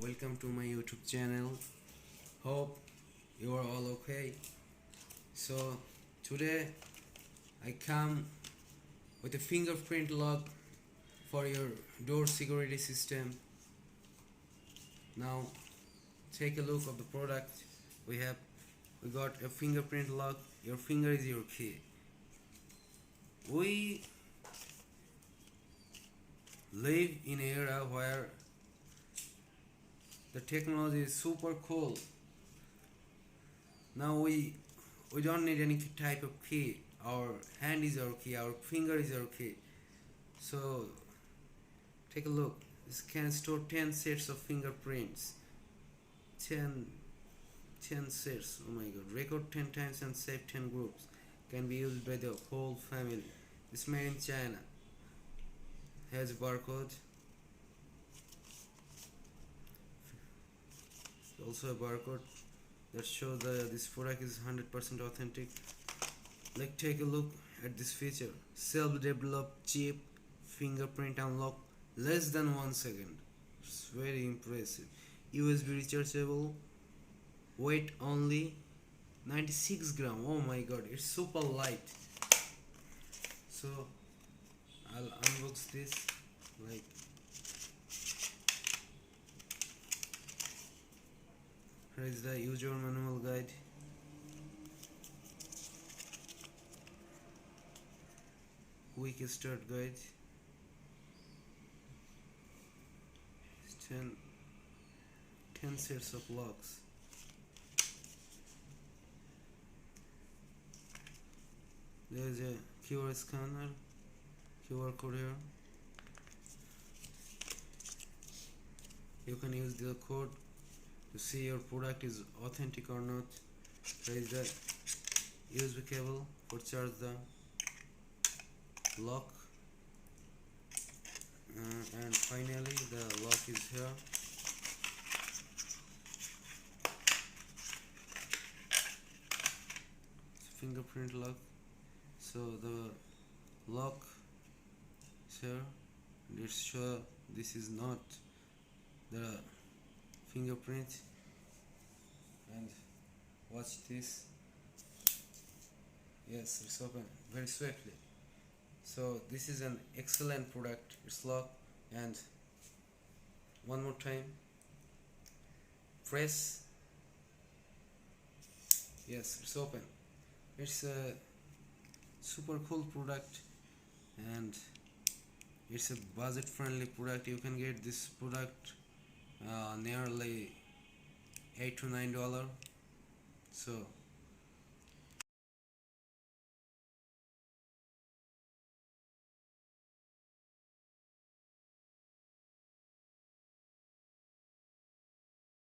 welcome to my YouTube channel. Hope you are all okay. So today I come with a fingerprint lock for your door security system. Now take a look of the product. We got a fingerprint lock. Your finger is your key. We live in an era where the technology is super cool. Now we don't need any type of key. Our hand is our key, our finger is our key. So take a look. This can store 10 sets of fingerprints. 10 sets. Oh my god. Record 10 times and save 10 groups. Can be used by the whole family. It's made in China. Has a barcode. Also a barcode that shows this product is 100% authentic. Like, take a look at this feature. Self-developed cheap fingerprint unlock, less than 1 second. It's very impressive. USB rechargeable, weight only 96 gram. Oh my god, it's super light. So I'll unbox this. Like, here is the user manual guide. Quick start guide. 10 sets of locks. There is a QR scanner, QR code here. You can use the code to see your product is authentic or not. There is the USB cable for charge the lock, and finally the lock is here. It's a fingerprint lock. So the lock is here. Let's show this is not the fingerprint. And watch this. Yes, it's open very swiftly. So this is an excellent product. It's locked. And one more time, press. Yes, it's open. It's a super cool product, and it's a budget friendly product. You can get this product nearly $8 to $9. So